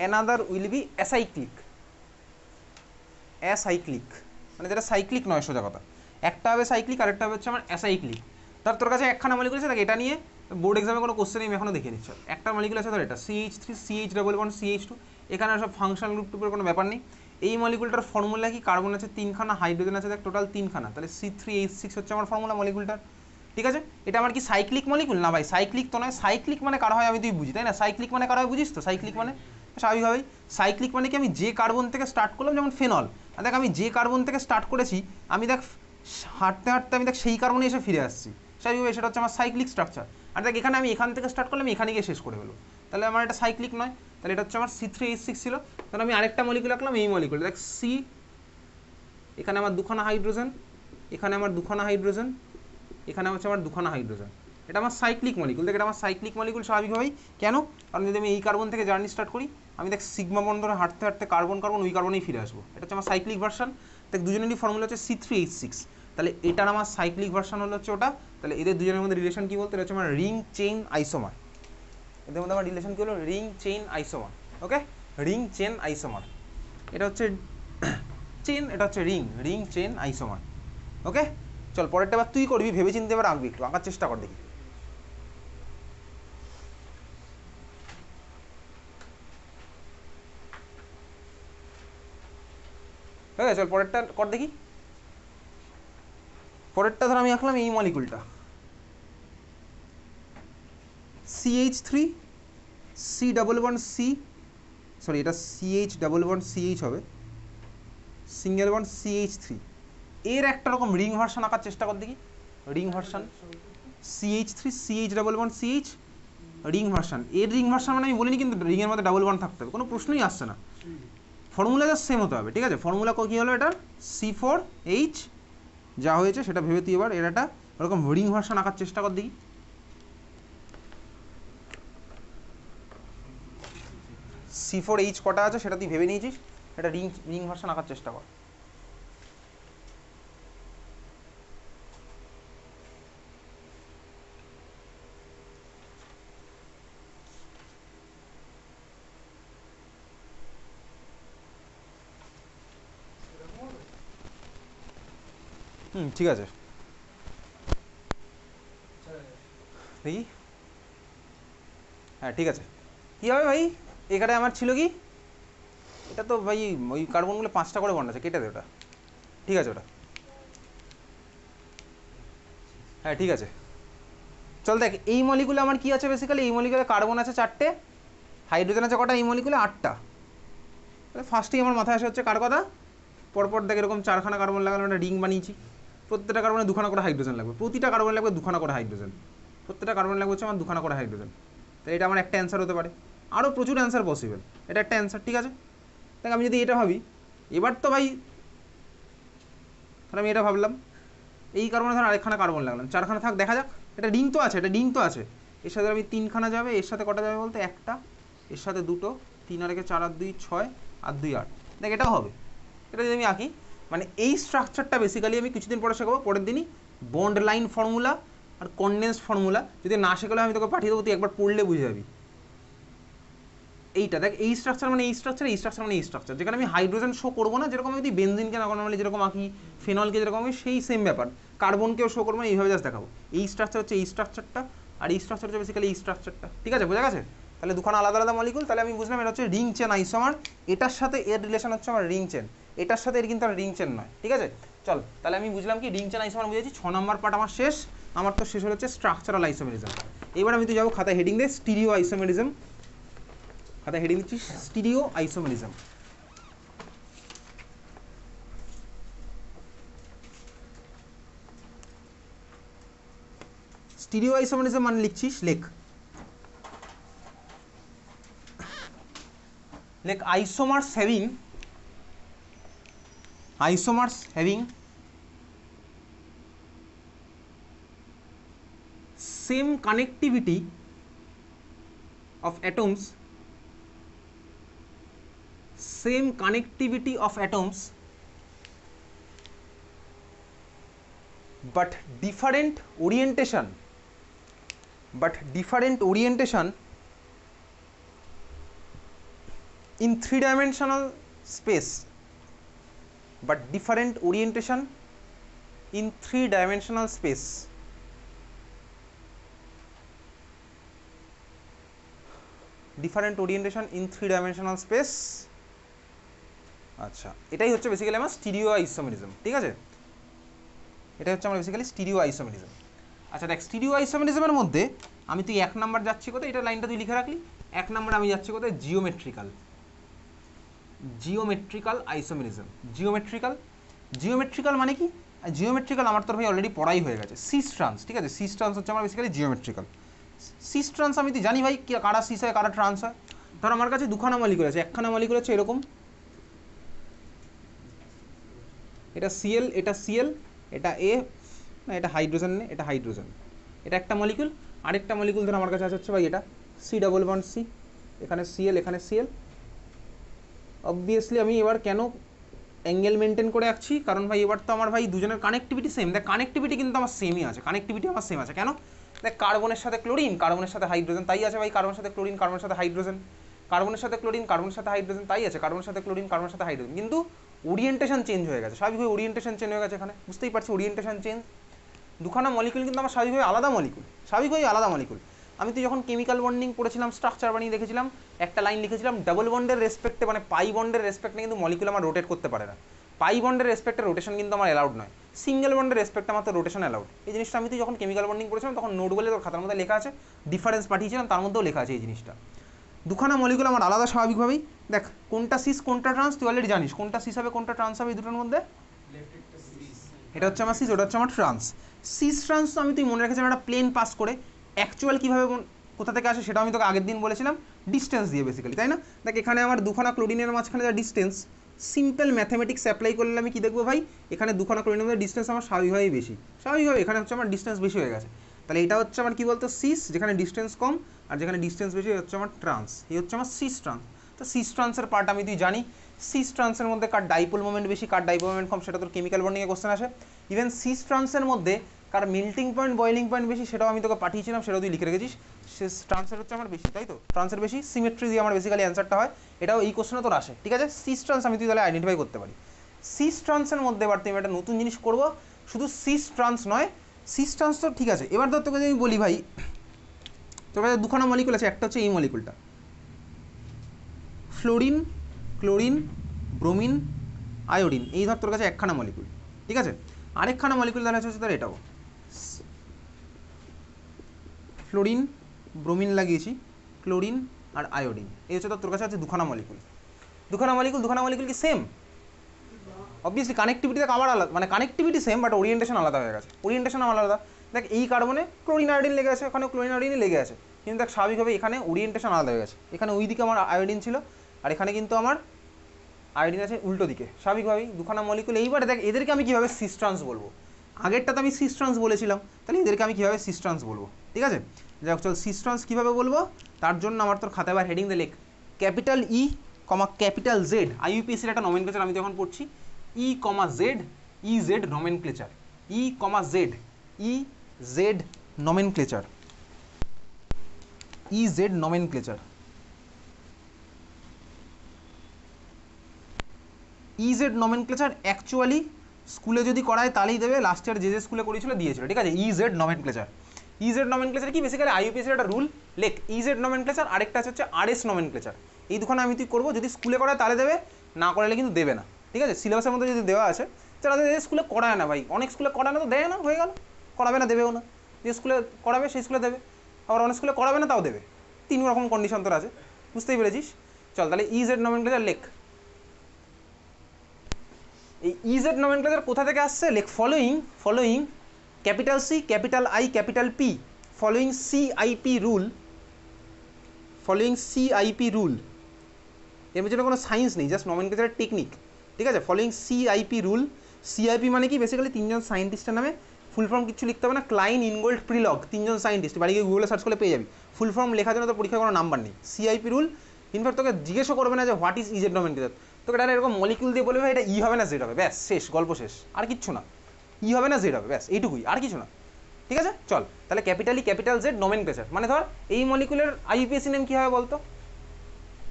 another will be acyclic, acyclic মানে যেটা cyclic নয়, সোজা কথা। একটা হবে cyclic, আরেকটা হবে হচ্ছে আমার অ্যাসাইক্লিক। তার তোর কাছে একখানা মলিকুল আছে, দেখ এটা নিয়ে বোর্ড এক্সামে কোনো কোশ্চেন আমি এখনো দেখে নিচ্ছি। একটা মলিকুল আছে ধর এটা CH3 CH double bond CH2, এখানে সব ফাংশনাল গ্রুপ টুপের কোনো ব্যাপার নেই। এই মলিকুলটার ফর্মুলা কি? কার্বন আছে 3খানা, হাইড্রোজেন আছে দেখ টোটাল 3খানা, তাহলে C3H6 হচ্ছে আমার ফর্মুলা মলিকুলটার, ঠিক আছে? এটা আমার কি সাইক্লিক মলিকুল? না ভাই, সাইক্লিক তো নয়। সাইক্লিক মানে কার হয় আমি তুই বুঝি, তাই না? সাইক্লিক মানে কার হয় বুঝিস তো? সাইক্লিক মানে স্বাভাবিকভাবেই সাইক্লিক মানে কি? আমি যে কার্বন থেকে স্টার্ট করলাম, যেমন ফেনল, আর দেখ আমি যে কার্বন থেকে স্টার্ট করেছি, আমি দেখ হাঁটতে হাঁটতে আমি দেখ সেই কার্বনে এসে ফিরে আসছি, স্বাভাবিকভাবে সেটা হচ্ছে আমার সাইক্লিক স্ট্রাকচার। আর দেখ এখানে আমি এখান থেকে স্টার্ট করলাম, এখানে গিয়ে শেষ করে ফেলো, তাহলে আমার এটা সাইক্লিক নয়। তাহলে এটা হচ্ছে আমার C3H6 ছিল, তাহলে আমি আরেকটা মলিকুল রাখলাম, এই মলিকুল দেখ এখানে আমার দুখানা হাইড্রোজেন, এখানে আমার দুখানা হাইড্রোজেন, এখানে হচ্ছে আমার দুখানা হাইড্রোজেন। এটা আমার সাইক্লিক মলিকুল, দেখ এটা আমার সাইক্লিক মলিকুল স্বাভাবিকভাবেই। কেন? কারণ যদি আমি এই কার্বন থেকে জার্নি স্টার্ট করি, আমি দেখ সিগমা বন্ধ ধরে হাঁটতে হাঁটতে কার্বন কার্বন ওই কার্বনেই ফিরে আসবো। এটা হচ্ছে আমার সাইক্লিক ভার্সন। দেখ দুজনেরই ফর্মুলা হচ্ছে C3H6, তাহলে এটার আমার সাইক্লিক ভার্সন হলো হচ্ছে ওটা। তাহলে এদের দুজনের মধ্যে রিলেশন কী বলতে, এটা হচ্ছে আমার রিং চেইন আইসোমার। এদের মধ্যে আমার রিলেশন কী হলো, রিং চেইন আইসোমার। ওকে, রিং চেন আইসোমার। এটা হচ্ছে চেন, এটা হচ্ছে রিং, রিং চেন আইসোমার। ওকে, চল পরেরটা এবার তুই করবি, ভেবে চিন্তে এবার আঁকবি, একটু আঁকার চেষ্টা কর দেখি। হ্যাঁ চল পরেরটা কর দেখি। পরেরটা ধর আমি আঁকলাম এই মলিকুলটা CH3 C11C, সরি এটা CH11CH হবে, সিঙ্গেল বন্ড CH3। এর একটা রকম রিং ভার্সন আঁকার চেষ্টা কর দেখি, ring version CH3 CH11CH ring version. এর রিং ভার্সন মানে আমি বলিনি কিন্তু রিংয়ের মধ্যে ডাবল বন্ড থাকতে হবে, কোনো প্রশ্নই আসছে না। ফর্মুলা জাস্ট সেম হতে হবে, ঠিক আছে? ফর্মুলা কী হলো এটার, C4H যা হয়েছে সেটা ভেবে তুই এবার এর একটা ওরকম রিং ভার্সন আঁকার চেষ্টা কর দেখি। C4H কটা আছে সেটা তুই ভেবে নিয়েছিস, এটা রিং ভার্সন আঁকার চেষ্টা কর। ঠিক আছে দেখি। হ্যাঁ ঠিক আছে, কী হবে ভাই, এখানে আমার ছিল কি, এটা তো ভাই ওই কার্বনগুলো 5টা করে বন্ড আছে, কেটে দে ওটা। ঠিক আছে ওটা, হ্যাঁ ঠিক আছে। চল দেখ এই মলিকুলে আমার কি আছে, বেসিক্যালি এই মলিকুলে কার্বন আছে 4টে, হাইড্রোজেন আছে কটা, এই মলিকুলে 8টা। ফার্স্টেই আমার মাথায় আসে হচ্ছে কার কথা, পরপর দেখ এরকম 4খানা কার্বন লাগানো একটা রিং বানিয়েছি, প্রত্যেকটা কার্বনে 2খানা করে হাইড্রোজেন লাগবে, প্রতিটা কার্বন লাগবে 2খানা করে হাইড্রোজেন, প্রত্যেকটা কার্বন লাগবে হচ্ছে আমার 2খানা করে হাইড্রোজেন। তাহলে এটা আমার একটা অ্যান্সার হতে পারে, আরও প্রচুর অ্যান্সার পসিবল, এটা একটা অ্যান্সার। ঠিক আছে, দেখ আমি যদি এটা ভাবি, এবার তো ভাই তাহলে আমি এটা ভাবলাম, এই কার্বনে ধর আরেকখানা কার্বন লাগলাম, 4খানা থাক, দেখা যাক। এটা রিং তো আছে, এটা রিং তো আছে, এর সাথে আমি 3খানা যাবে, এর সাথে কটা যাবে বলতে, একটা, এর সাথে 2, 3 আর 1 4 আর 2 6 আর 2 8। দেখ এটাও হবে, এটা যদি আমি আঁকি, মানে এই স্ট্রাকচারটা বেসিক্যালি আমি কিছুদিন পরে শেখাবো, পরের দিনই বন্ড লাইন ফর্মুলা আর কনডেন্স ফর্মুলা। যদি না শেখালে আমি তোকে পাঠিয়ে দেবো, তুই একবার পড়লে বুঝে যাবি। এইটা দেখ, এই স্ট্রাকচার মানে এই স্ট্রাকচার, এই স্ট্রাকচার মানে এই স্ট্রাকচার, যেখানে আমি হাইড্রোজেন শো করবো না, যেরকম আমি যদি বেনজিনকে নর্মালি যেরকম আঁকি, ফেনলকে যেরকম আমি, সেই সেম ব্যাপার, কার্বনকেও শো করবো না, এইভাবে জাস্ট দেখাবো। এই স্ট্রাকচার হচ্ছে এই স্ট্রাকচারটা, আর এই স্ট্রাকচার হচ্ছে বেসিক্যালি এই স্ট্রাকচারটা। ঠিক আছে, বোঝা গেছে? তাহলে দুখানা আলাদা আলাদা মলিকুল, তাহলে আমি বুঝলাম এটা হচ্ছে রিং চেন আইসোমার, এটার সাথে এর রিলেশন হচ্ছে আমার রিং চেন, এটার সাথে এর কিন্তু আর রিং চেন নয়। ঠিক আছে, চল তাহলে আমি বুঝলাম কি রিং চেন আইসোমার বুঝেছি। 6 নম্বর পার্ট আমার শেষ, আমার তো শেষ হচ্ছে স্ট্রাকচারাল আইসোমেরিজম। এবার আমি তো যাবো খাতায় হেডিং দিয়ে স্টিরিও আইসোমেরিজম, খাতায় হেডিং দিচ্ছি স্টিরিও আইসোমেরিজম। স্টিরিও আইসোমেরিজম মানে লিখছিস, লেখ isomers having same connectivity of atoms, but different orientation in three-dimensional space, but different orientation in three-dimensional space. Different orientation in three-dimensional space. আচ্ছা, এটাই হচ্ছে basically আমার stereo isomerism. ঠিক আছে, এটা হচ্ছে আমার বেসিক্যালি স্টিরিও আইসোমেরিজম। আচ্ছা দেখ, স্টিরিও আইসোমেরিজমের মধ্যে আমি তুই 1 নাম্বার যাচ্ছি কোথায়, এটা লাইনটা তুই লিখে রাখলি। 1 নাম্বার আমি যাচ্ছি কোথায়, জিওমেট্রিক্যাল আইসোমেরিজম। জিওমেট্রিক্যাল মানে কি? জিওমেট্রিক্যাল আমার তোর ভাই অলরেডি পড়াই হয়ে গেছে, সিস ট্রান্স। ঠিক আছে, সিস ট্রান্স হচ্ছে আমার বেসিক্যালি জিওমেট্রিক্যাল। সিস ট্রান্স আমি তুই জানি ভাই কারা সিস হয় কারা ট্রান্স হয়। ধর আমার কাছে 2খানা মলিকুল আছে, 1খানা মলিকুল আছে এরকম, এটা সিএল, এটা সিএল, এটা এ, না এটা হাইড্রোজেন নেই, এটা হাইড্রোজেন, এটা একটা মলিকুল। আরেকটা মলিকুল ধর আমার কাছে আছে হচ্ছে ভাই এটা সি ডাবল বন্ড সি, এখানে সিএল, এখানে সিএল। অবভিয়াসলি আমি এবার কেন অ্যাঙ্গেল মেনটেন করে রাখছি, কারণ ভাই এবার তো আমার ভাই দুজনের কানেক্টিভিটি সেম। দেখ কানেক্টিভিটি কিন্তু আমার সেমই আছে, কানেক্টিভিটি আমার সেম আছে। কেন? দেখ কার্বনের সাথে ক্লোরিন, কার্বনের সাথে হাইড্রোজেন, তাই আছে ভাই কার্বনের সাথে ক্লোরিন, কার্বনের সাথে হাইড্রোজেন, কার্বনের সাথে ক্লোরিন, কার্বনের সাথে হাইড্রোজেন, তাই আছে কার্বনের সাথে ক্লোরিন, কার্বনের সাথে হাইড্রোজেন। কিন্তু ওরিয়েন্টেশন চেঞ্জ হয়ে গেছে, স্বাভাবিকভাবে ওরিয়েন্টেশন চেঞ্জ হয়ে গেছে এখানে, বুঝতেই পারছি ওরিয়েন্টেশন চেঞ্জ। দুখানা মলিকুল কিন্তু আমার স্বাভাবিকভাবে আলাদা মলিকুল, স্বাভাবিকভাবে আলাদা মলিকুল। আমি তো যখন কেমিক্যাল বন্ডিং পড়েছিলাম, স্ট্রাকচার বানিয়ে দেখেছিলাম, একটা লাইন লিখেছিলাম ডাবল বন্ডের রেসপেক্টে, মানে পাই বন্ডের রেসপেক্টে কিন্তু মলিকুল আমার রোটেট করতে পারে না। পাই বন্ডের রেসপেক্টে রোটেশন কিন্তু আমার অ্যালাউড নয়, সিঙ্গেল বন্ডের রেসপেক্টে আমার তো রোটেশন অ্যালাউড। এই জিনিসটা আমি তো যখন কেমিক্যাল বন্ডিং পড়েছিলাম তখন নোট বলে তোর খাতার মধ্যে লেখা আছে, ডিফারেন্স পাঠিয়েছিলাম, তার মধ্যেও লেখা আছে এই জিনিসটা। দুখানা মলিকুল আমার আলাদা স্বাভাবিকভাবেই। দেখ কোনটা সিস কোনটা ট্রান্স তুই অলরেডি জানিস, কোনটা সিস হবে কোনটা ট্রান্স হবে এই দুটোর মধ্যে। এটা হচ্ছে আমার সিস, ওটা হচ্ছে আমার ট্রান্স। সিস ট্রান্স তো আমি তুই মনে রেখেছিলাম একটা প্লেন পাস করে, অ্যাকচুয়াল কীভাবে কোথা থেকে আসে সেটা আমি তোকে আগের দিন বলেছিলাম, ডিস্টেন্স দিয়ে বেসিক্যালি, তাই না? দেখ এখানে আমার দুখানা ক্লোরিনের মাঝখানে যা ডিস্টেন্স, সিম্পল ম্যাথামেটিক্স অ্যাপ্লাই করলে আমি কী দেখবো ভাই, এখানে দুখানা ক্লোরিনের মধ্যে ডিস্টেন্স আমার স্বাভাবিকভাবেই বেশি, স্বাভাবিকভাবে এখানে হচ্ছে আমার ডিস্টেন্স বেশি হয়ে গেছে। তাহলে এটা হচ্ছে আমার কী বলতো সিস, যেখানে ডিস্টেন্স কম, আর যেখানে ডিস্টেন্স বেশি হচ্ছে আমার ট্রান্স, এই হচ্ছে আমার সিস ট্রান্স। তো সিস ট্রান্সের পার্ট আমি তুই জানি, সিস ট্রান্সের মধ্যে কার ডাইপোল মোমেন্ট বেশি, কার ডাইপোল মোমেন্ট কম, সেটা তোর কেমিক্যাল বন্ডিংয়ে কোশ্চেন আসে। ইভেন সিস ট্রান্সের মধ্যে কার মেল্টিং পয়েন্ট বয়েলিং পয়েন্ট বেশি, সেটাও আমি তোকে পাঠিয়েছিলাম, সেটাও তুই লিখে রেখেছিস। সিস ট্রান্সের হচ্ছে আমার বেশি, তাই তো? ট্রান্সের বেশি, সিমেট্রি দিয়ে আমার বেসিক্যালি অ্যান্সারটা হয়, এটাও এই কোশ্চেনে তোর আসে, ঠিক আছে? সিস ট্রান্স আমি তুই তাহলে আইডেন্টিফাই করতে পারি। সিস ট্রান্সের মধ্যে এবার তুই একটা নতুন জিনিস করবো, শুধু সিস ট্রান্স নয়, সিস ট্রান্স তো ঠিক আছে। এবার ধর তোকে যদি আমি বলি ভাই, তোর কাছে দুখানা মলিকুল আছে, একটা হচ্ছে এই মলিকুলটা ফ্লোরিন, ক্লোরিন, ব্রোমিন, আয়োডিন, এই ধর তোর কাছে একখানা মলিকুল, ঠিক আছে? আরেকখানা মলিকুল তাহলে হচ্ছে তোর এটাও ফ্লোরিন, ব্রোমিন লাগিয়েছি, ক্লোরিন আর আয়োডিন, এই হচ্ছে তোর কাছে আছে দুখানা মলিকুল। দুখানা মলিকুল কি সেম? অবভিয়াসলি কানেক্টিভিটি দেখ আমার আলাদা, মানে কানেক্টিভিটি সেম বাট ওরিয়েন্টেশন আলাদা হয়ে গেছে, ওরিয়েন্টেশন আমার আলাদা। দেখ এই কার্বনে ক্লোরিন আয়োডিন লেগে আছে, ওখানে ক্লোরিন আয়োডিনই লেগে আছে, কিন্তু দেখ স্বাভাবিকভাবে এখানে ওরিয়েন্টেশন আলাদা হয়ে গেছে, এখানে ওই দিকে আমার আয়োডিন ছিল আর এখানে কিন্তু আমার আয়োডিন আছে উল্টো দিকে, স্বাভাবিকভাবেই দুখানা মলিকুল। এইবার দেখ এদেরকে আমি কীভাবে সিস ট্রান্স বলবো, আগেরটা তো আমি সিস ট্রান্স বলেছিলাম, তাহলে এদেরকে আমি কীভাবে সিস ট্রান্স বলবো, ঠিক আছে? যাক চল সিস ট্রান্স কীভাবে বলবো, তার জন্য আমার তোর খাতায় আবার হেডিং দে লেখ capital E comma capital Z, আইইউপিএসির একটা নমেনক্লেচার আমি যখন পড়ছি, E comma Z, E Z nomenclature, E comma Z, E Z nomenclature, E Z nomenclature. EZ nomenclature actually স্কুলে যদি করায় তাহলেই দেবে, লাস্ট ইয়ার যে স্কুলে করেছিল দিয়েছিল, ঠিক আছে? ইজেড নমেনক্লেচার, ইজেড নমেনক্লেচার কি বেসিক্যালি আইইউপিএসির একটা রুল, লেখ ইজেড নমেনক্লেচার, আরেকটা হচ্ছে আরএস নমেনক্লেচার। এই দুখানে আমি তুই করবো, যদি স্কুলে করায় তাহলে দেবে, না করালে কিন্তু দেবে না, ঠিক আছে? সিলেবাসের মধ্যে যদি দেওয়া আছে, যারা স্কুলে করায় না ভাই, অনেক স্কুলে করায় না তো দেয় না, হয়ে গেল, করাবে না দেবেও না, যে স্কুলে করাবে সেই স্কুলে দেবে, আবার অনেক স্কুলে করাবে না তাও দেবে, তিন রকম কন্ডিশন তোর আছে, বুঝতেই পেরেছিস? চল তাহলে ইজেড নমেনক্লেচার লেখ। এই ইজেড নমেনক্লেচার কোথা থেকে আসছে, লেখ following capital C, capital I, capital P, following CIP rule, following CIP rule, এর পেছনে কোনো সায়েন্স নেই, জাস্ট নমেনক্লেচারের টেকনিক, ঠিক আছে? ফলোয়িং সিআইপি রুল, সিআইপি মানে কি বেসিক্যালি তিনজন সায়েন্টিস্টের নামে, ফুল ফর্ম কিছু লিখতে হবে না, ক্লাইন, ইনগোল্ড, প্রিলগ, তিনজন সায়েন্টিস্ট, বাড়ি গিয়ে গুগলে সার্চ করলে পেয়ে যাবি, ফুল ফর্ম লেখার জন্য তো পরীক্ষায় কোনো নাম্বার নেই। সিআইপি রুল, ইনফ্যাক্ট তোকে জিজ্ঞেসও করবে না যে হোয়াট ইজ ইজেড নমেনক্লেচার, তোকে ডাইরেক্ট এরকম মলিকুল দিয়ে বলবে এটা ই হবে না জেড হবে, ব্যাস শেষ, গল্প শেষ, আর কিচ্ছু না, ই হবে না জেড হবে, ব্যাস এইটুকুই, আর কিছু না, ঠিক আছে? চল তাহলে ক্যাপিটালি ক্যাপিটাল জেড নমেনক্লেচার, মানে ধর এই মলিকুলের আইইউপিএসি নেম কী হবে বলতো,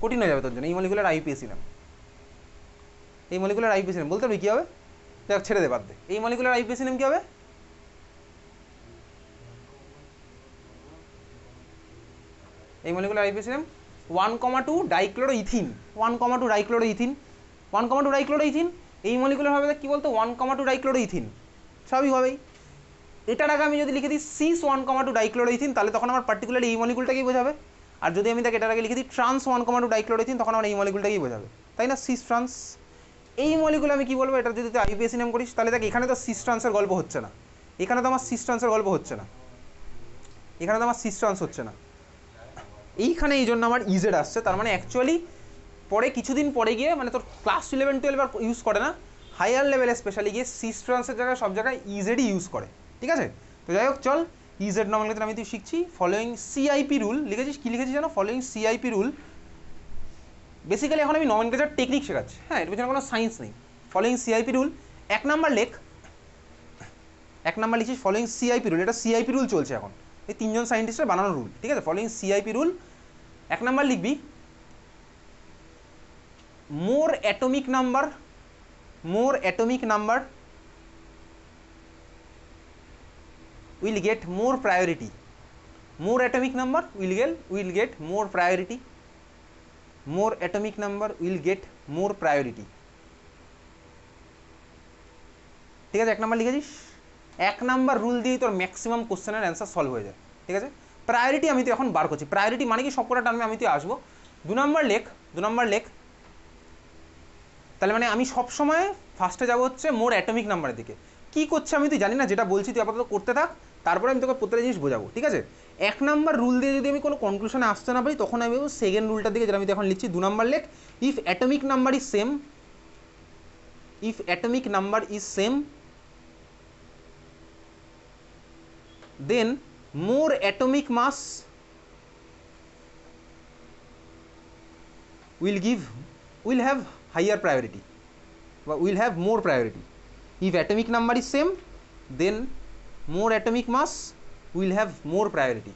কঠিন হয়ে যাবে তোর জন্য, এই মলিকুলের আইইউপিএসি নেম, এই মলিকুলের আইইউপিএসি নেম বলতে পারবি কী হবে? দেখ ছেড়ে দে, বাদ দে, এই মলিকুলের আইইউপিএসি নেম কী হবে? এই মলিকুলার আইইউপিএসি নেম 1,2 ডাইক্লোরোইথিন, 1,2 ডাইক্লোরোইথিন, 1,2 ডাইক্লোরোইথিন, এই মলিকুলার হবে কি বলতো 1,2 ডাইক্লোরোইথিন, স্বাভাবিকভাবেই। এটার আগে আমি যদি লিখে দিই সিস 1,2 ডাইক্লোরোইথিন, তাহলে তখন আমার পার্টিকুলারলি এই মলিকুলটাকেই বোঝাবে, আর যদি আমি তাকে এটার আগে লিখে দিই ট্রান্স 1,2 ডাইক্লোরোইথিন, তখন আমার এই মলিকুলটাকেই বোঝাবে, তাই না? সিস ট্রান্স, এই মলিকুল আমি কি বলবো, এটা যদি তুই আইইউপিএসি নেম করিস, তাহলে দেখ এখানে তো সিস ট্রান্সের গল্প হচ্ছে না, এখানে তো আমার সিস ট্রান্সের গল্প হচ্ছে না, এখানে তো আমার সিস ট্রান্স হচ্ছে না, এইখানে এই জন্য আমার ইজেড আসছে। তার মানে অ্যাকচুয়ালি পরে কিছুদিন পরে গিয়ে, মানে তোর ক্লাস 11-12 আর ইউজ করে না, হায়ার লেভেলে স্পেশালি গিয়ে সিস ট্রান্সের জায়গায় সব জায়গায় ইজেডই ইউজ করে, ঠিক আছে? তো যাই হোক চল ইজেড নর্মাল আমি তুই শিখছি। ফলোয়িং সিআইপি রুল লিখেছিস, কী লিখেছিস জানো? Following CIP rule. বেসিক্যালি এখন আমি নমেনক্লেচার টেকনিক শেখাচ্ছি, হ্যাঁ, এর পিছনে কোনো সায়েন্স নেই। ফলোয়িং সিআইপি রুল 1 নাম্বার লেখ, 1 নাম্বার লিখিস ফলোয়িং সিআইপি রুল। এটা সিআইপি রুল চলছে এখন, এই 3জন সায়েন্টিস্টের বানানো রুল, ঠিক আছে? ফলোয়িং সিআইপি রুল 1 নাম্বার লিখবি, more atomic number will get more priority. More atomic number will get more priority. More atomic number will get more priority. ঠিক আছে, 1 নাম্বার লিখেছিস। 1 নাম্বার রুল দিয়েই তোর ম্যাক্সিমাম কোশ্চেনের অ্যান্সার সলভ হয়ে যায়, ঠিক আছে? প্রায়োরিটি আমি তো এখন বার করছি, প্রায়োরিটি মানে কি সবকটা টার্মে আমি তো আসবো। 2 নাম্বার লেখ, তাহলে মানে আমি সবসময় ফার্স্টে যাবো হচ্ছে মোর অ্যাটমিক নাম্বারের দিকে। কী করছে আমি তুই জানি না, যেটা বলছি তুই আপাতত করতে থাক, তারপরে আমি তোকে প্রত্যেকটা জিনিস বোঝাবো, ঠিক আছে? 1 নাম্বার রুল দিয়ে যদি আমি কোনো কনক্লুশনে আসতে না পারি, তখন আমি সেকেন্ড রুলটার দিকে, যেটা আমি এখন লিখছি। 2 নাম্বার লেখ, if atomic number is same then more atomic mass will have higher priority, will have more priority. If atomic number is same, then more atomic mass will have more priority.